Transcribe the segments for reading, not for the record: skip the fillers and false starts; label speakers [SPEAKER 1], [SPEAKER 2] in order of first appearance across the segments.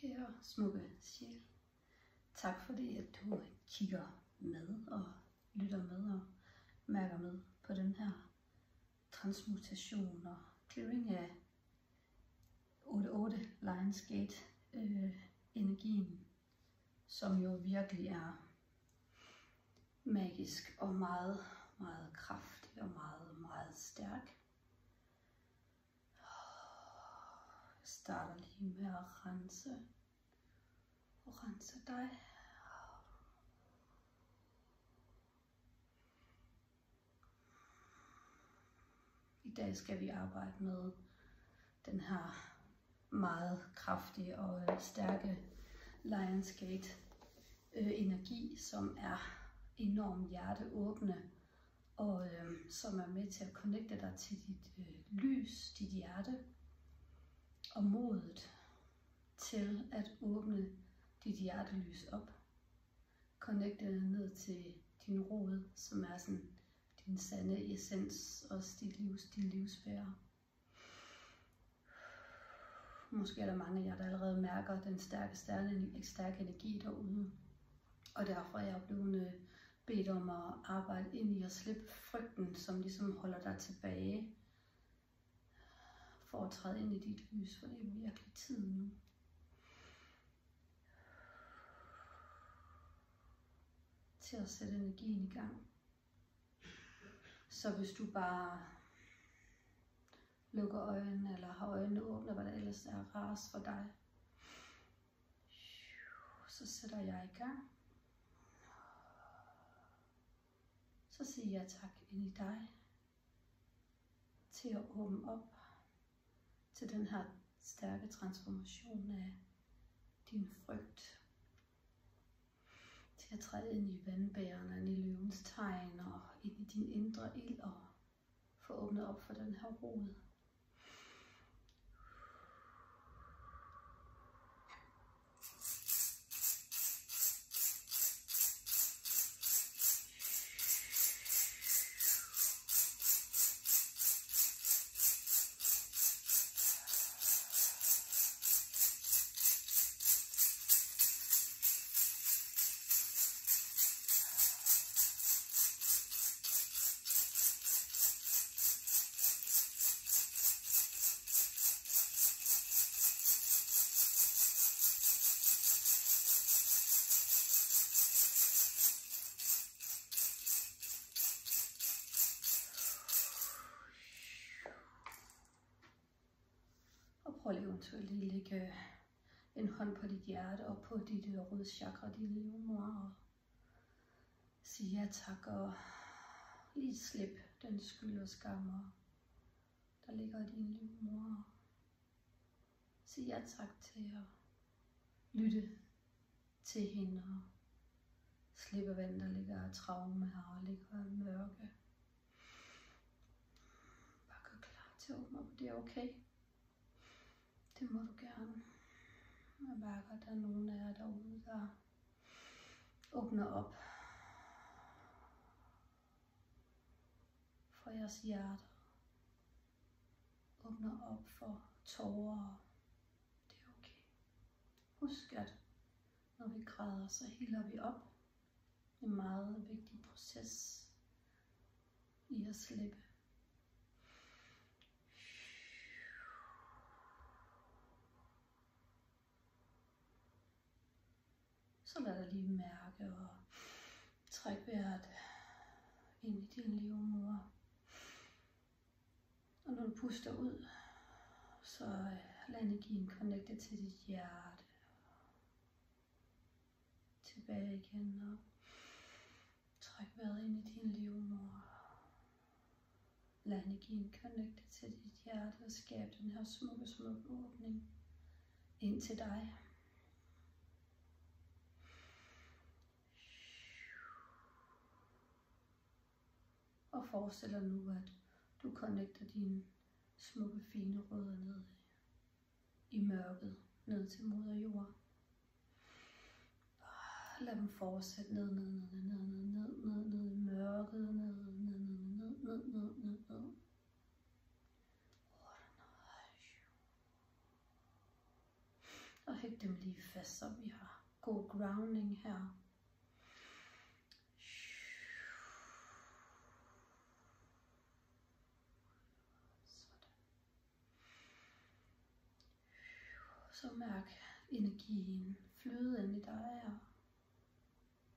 [SPEAKER 1] Kære smukke sjæl, tak fordi at du kigger med og lytter med og mærker med på den her transmutation og clearing af 8-8 Lionsgate energien, som jo virkelig er magisk og meget, meget kraftig og meget, meget stærk. Jeg starter lige med at rense dig. I dag skal vi arbejde med den her meget kraftige og stærke Lionsgate energi, som er enormt hjerteåbne og som er med til at connecte dig til dit lys, dit hjerte og modet til at åbne dit hjertelys op. Connecte ned til din rod, som er sådan din sande essens, også din livsbærer. Måske er der mange af jer, der allerede mærker den stærke energi derude. Og derfor er jeg blevet bedt om at arbejde ind i at slippe frygten, som ligesom holder dig tilbage for at træde ind i dit lys, for det er virkelig tid nu. Til at sætte energien i gang. Så hvis du bare lukker øjnene eller har øjnene åbne, hvad der ellers er rarest for dig, så sætter jeg i gang. Så siger jeg tak ind i dig til at åbne op til den her stærke transformation af din frygt. Til at træde ind i vandbærerne, ind i løvens tegn og ind i din indre ild og få åbnet op for den her rod. Prøv eventuelt lige lægge en hånd på dit hjerte og på dit rodchakra, din livmor, og sige ja tak og lige slip den skyld og skam, der ligger i din livmor. Sig ja tak til at lytte til hende og slippe hvad der ligger af traume her og ligger af mørke. Bare gør klar til at åbne op, det er okay. Det må du gerne. Jeg mærker, at der er nogen af jer derude, der åbner op for jeres hjerter. Åbner op for tårer. Det er okay. Husk, at når vi græder, så healer vi op. En meget vigtig proces i at slippe. Så lad dig lige mærke og træk vejret ind i din livmor. Og når du puster ud, så lad energien connecte til dit hjerte. Tilbage igen og træk vejret ind i din livmor. Lad energien connecte til dit hjerte og skabe den her smukke åbning ind til dig. Og forestil dig nu, at du connecter dine smukke, fine rødder ned i mørket, ned til moder jord. Lad dem fortsætte ned i mørket, ned. Og hæg dem lige fast, så vi har god grounding her. Så mærk energien flyde ind i dig, og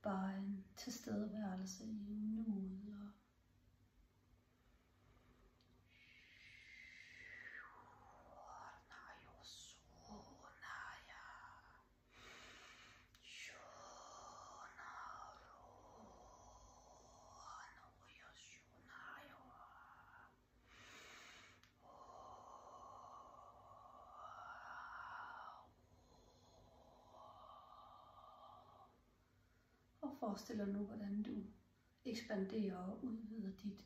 [SPEAKER 1] bare en tilstedeværelse i nuet. Og forestil dig nu, hvordan du ekspanderer og udvider dit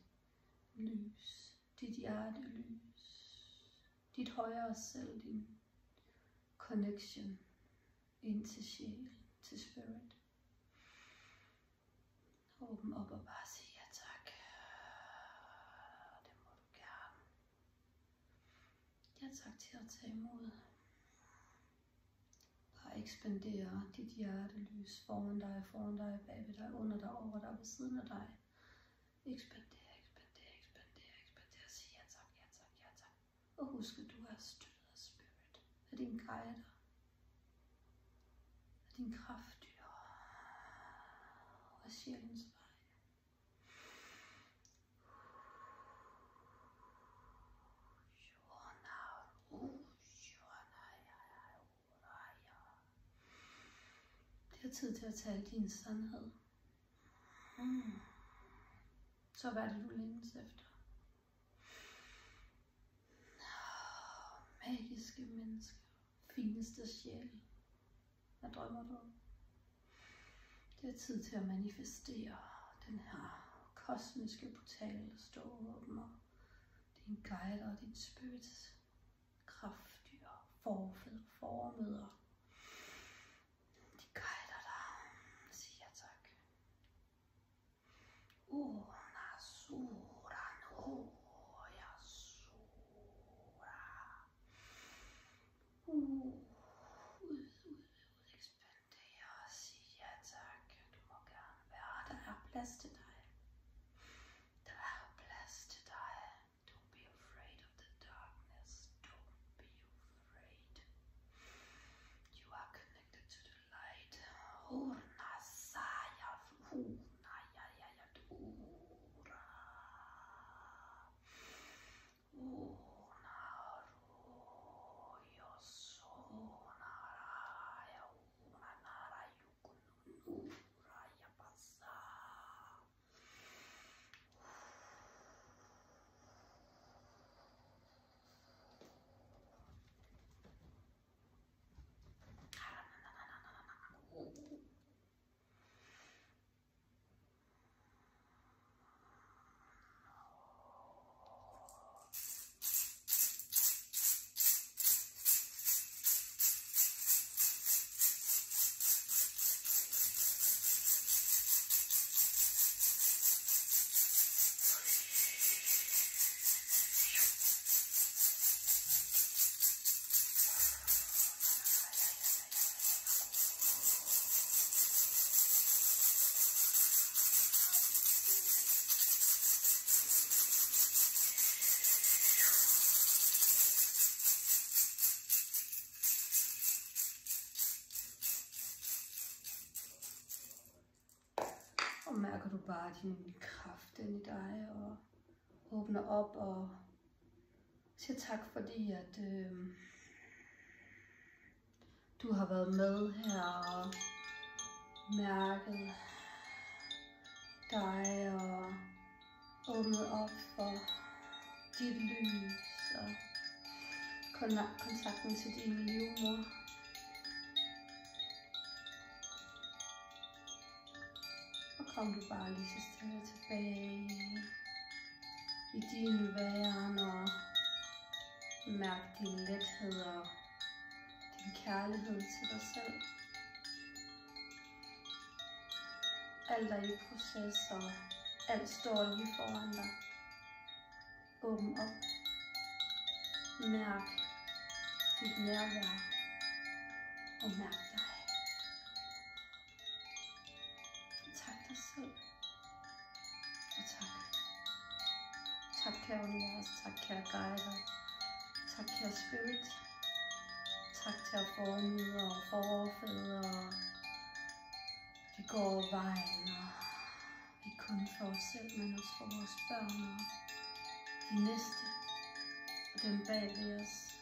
[SPEAKER 1] lys, dit hjertelys, dit højere selv, din connection ind til sjælen, til spirit. Åbn op og bare sig ja tak. Det må du gerne. Ja tak til at tage imod. Bare ekspandere dit hjertelys foran dig, bag ved dig, under dig, over dig, ved siden af dig. Ekspandere, ekspandere, ekspandere, ekspandere. Sig ja tak, ja tak, ja tak. Og husk, at du er støttet af spirit, af din guider, af din kraftdyr, og af sjælens vej. Det er tid til at tale din sandhed. Så hvad er det, du længes efter? Magiske mennesker, fineste sjæl. Hvad drømmer du om? Det er tid til at manifestere den her kosmiske portal, der står åben, og din guider og din spirits kraftdyr, formøder. De guider dig. Sig ja tak. Nasura no yasura. Ekspandere. Sig ja tak. Du må gerne være. Der er plads til dig. Der er plads til dig. Don't be afraid of the darkness. Don't be afraid. You are connected to the light. Nasaya Og mærker du bare din kraft ind i dig, og åbner op og siger tak, fordi at du har været med her og mærket dig og åbnet op for dit lys og kontakten til din livmor. Kom du bare lige så stille tilbage i din væren og mærk din lethed og din kærlighed til dig selv. Alt er i proces, og alt står lige foran dig. Åbn op. Mærk dit nærvær. og mærk dig. Tak dig selv. Og tak. Tak kære univers, tak kære guider, tak kære spirit, tak til at formidle og forfædre. Vi går vejen, og ikke kun for os selv, men også for vores børn og de næste, og dem bag ved os.